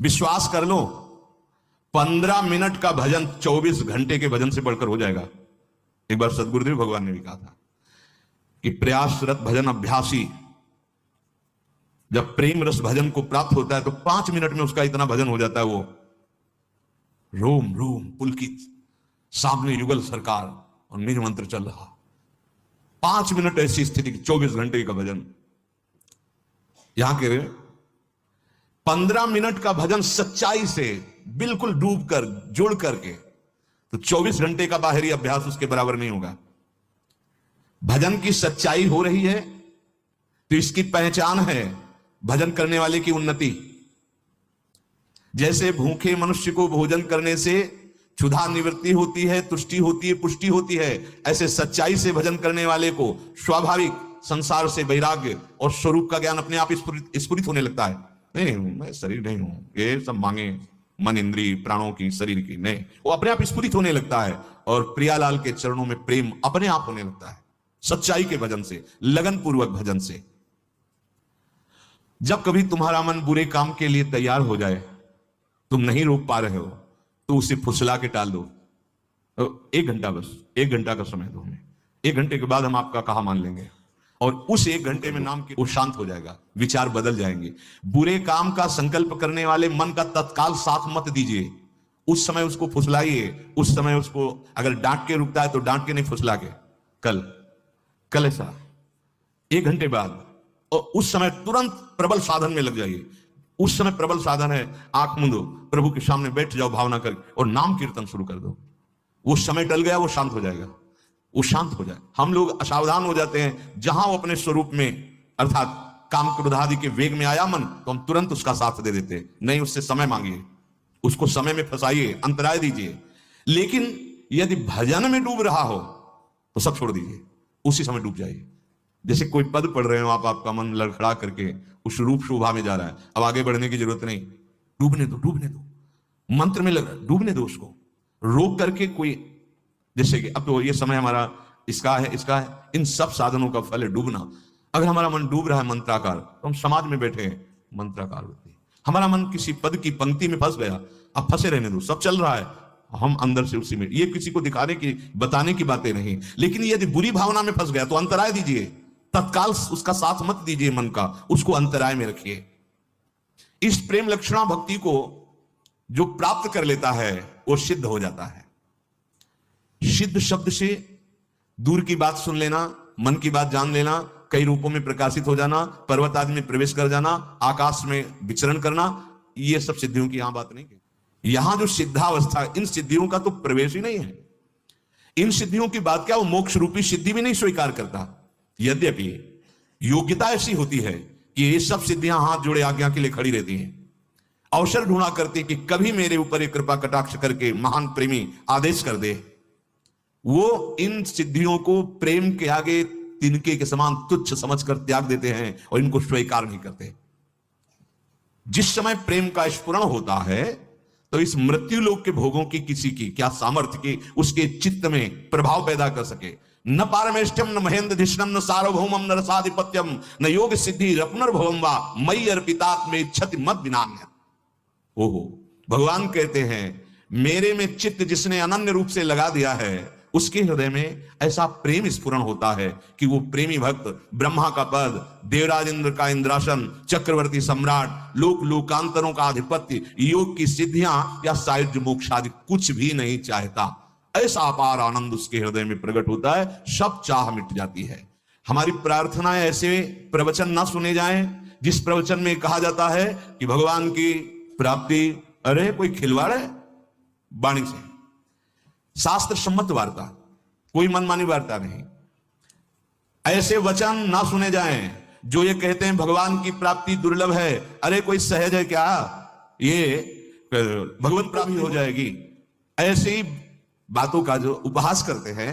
विश्वास कर लो, 15 मिनट का भजन 24 घंटे के भजन से बढ़कर हो जाएगा। एक बार सदगुरुदेव भगवान ने भी कहा था कि प्रयासरत भजन अभ्यासी जब प्रेम रस भजन को प्राप्त होता है तो 5 मिनट में उसका इतना भजन हो जाता है, वो रोम रोम पुलकित, सामने युगल सरकार और निज मंत्र चल रहा। 5 मिनट ऐसी स्थिति, 24 घंटे का भजन। यहां कह रहे 15 मिनट का भजन सच्चाई से बिल्कुल डूब कर जुड़ करके, तो 24 घंटे का बाहरी अभ्यास उसके बराबर नहीं होगा। भजन की सच्चाई हो रही है तो इसकी पहचान है भजन करने वाले की उन्नति। जैसे भूखे मनुष्य को भोजन करने से क्षुधा निवृत्ति होती है, तुष्टि होती है, पुष्टि होती है, ऐसे सच्चाई से भजन करने वाले को स्वाभाविक संसार से वैराग्य और स्वरूप का ज्ञान अपने आप स्फुरित होने लगता है। नहीं, मैं शरीर नहीं हूं, ये सब मांगे मन इंद्रिय प्राणों की, शरीर की नहीं, वो अपने आप स्फुरित होने लगता है और प्रियालाल के चरणों में प्रेम अपने आप होने लगता है, सच्चाई के भजन से, लगन पूर्वक भजन से। जब कभी तुम्हारा मन बुरे काम के लिए तैयार हो जाए, तुम नहीं रोक पा रहे हो, तो उसे फुसला के टाल दो। 1 घंटा, बस 1 घंटा का समय दो हमें, 1 घंटे के बाद हम आपका कहा मान लेंगे, और उस 1 घंटे में नाम के वो शांत हो जाएगा, विचार बदल जाएंगे। बुरे काम का संकल्प करने वाले मन का तत्काल साथ मत दीजिए, उस समय उसको फुसलाइए। उस समय उसको अगर डांट के रुकता है तो डांट के नहीं, फुसला के कल ऐसा 1 घंटे बाद, और उस समय तुरंत प्रबल साधन में लग जाइए। उस समय प्रबल साधन है, आंख मूंदो, प्रभु के सामने बैठ जाओ भावना कर, और नाम कीर्तन शुरू कर दो। वो समय टल गया, वो शांत हो जाएगा, वो शांत हो जाए। हम लोग असावधान हो जाते हैं, जहां वो अपने स्वरूप में अर्थात काम क्रोध आदि के वेग में आया मन, तो हम तुरंत उसका साथ दे देते। नहीं, उससे समय मांगिए, उसको समय में फंसाइए, अंतराय दीजिए। लेकिन यदि भजन में डूब रहा हो तो सब छोड़ दीजिए, उसी समय डूब जाइए। जैसे कोई पद पढ़ रहे हो आप, आपका मन लड़खड़ा करके उस रूप शोभा में जा रहा है, अब आगे बढ़ने की जरूरत नहीं, डूबने दो, डूबने दो, मंत्र में लग रहा है, डूबने दो उसको, रोक करके। कोई जैसे कि अब तो ये समय हमारा इसका है, इन सब साधनों का फल है डूबना। अगर हमारा मन डूब रहा है मंत्राकार, तो हम समाज में बैठे हैं, मंत्राकार होते हैं। हमारा मन किसी पद की पंक्ति में फंस गया, अब फंसे रहने दो, सब चल रहा है, हम अंदर से उसी में। ये किसी को दिखाने की, बताने की बातें नहीं, लेकिन यदि बुरी भावना में फंस गया तो अंतराय दीजिए, तत्काल उसका साथ मत दीजिए, मन का उसको अंतराय में रखिए। इस प्रेम लक्षणा भक्ति को जो प्राप्त कर लेता है वो सिद्ध हो जाता है। सिद्ध शब्द से दूर की बात सुन लेना, मन की बात जान लेना, कई रूपों में प्रकाशित हो जाना, पर्वत आदि में प्रवेश कर जाना, आकाश में विचरण करना, ये सब सिद्धियों की यहां बात नहीं है। यहां जो सिद्धावस्था, इन सिद्धियों का तो प्रवेश ही नहीं है। इन सिद्धियों की बात क्या, वो मोक्ष रूपी सिद्धि भी नहीं स्वीकार करता। यद्यपि योग्यता ऐसी होती है कि ये सब सिद्धियां हाथ जोड़े आज्ञा के लिए खड़ी रहती हैं, अवसर ढूंढा करती कि कभी मेरे ऊपर एक कृपा कटाक्ष करके महान प्रेमी आदेश कर दे। वो इन सिद्धियों को प्रेम के आगे तिनके के समान तुच्छ समझकर त्याग देते हैं और इनको स्वीकार नहीं करते। जिस समय प्रेम का स्फुरण होता है तो इस मृत्यु लोक के भोगों की किसी की क्या सामर्थ्य की उसके चित्त में प्रभाव पैदा कर सके। न पारमेष्ठ्यम न महेंद्र धिष्णम न सार्वभौमम न रसाधिपत्यम न योग सिद्धि रपुनर्भवम वा मयि अर्पितात्मे क्षति मत विनान्य। ओहो, भगवान कहते हैं मेरे में चित्त जिसने अनन्य रूप से लगा दिया है, उसके हृदय में ऐसा प्रेम स्फुरण होता है कि वो प्रेमी भक्त ब्रह्मा का पद, देवराज इंद्र का इंद्रासन, चक्रवर्ती सम्राट, लोक लोकांतरों का आधिपत्य, योग की सिद्धियां या सायुज्य मोक्ष आदि कुछ भी नहीं चाहता। ऐसा अपार आनंद उसके हृदय में प्रकट होता है, सब चाह मिट जाती है। हमारी प्रार्थना ऐसे प्रवचन ना सुने जाएं जिस प्रवचन में कहा जाता है कि भगवान की प्राप्ति, अरे कोई खिलवाड़ है वाणी से, शास्त्र सम्मत वार्ता, कोई मनमानी वार्ता नहीं। ऐसे वचन ना सुने जाएं जो ये कहते हैं भगवान की प्राप्ति दुर्लभ है, अरे कोई सहज है क्या, ये भगवत प्राप्ति हो जाएगी। ऐसी बातों का जो उपहास करते हैं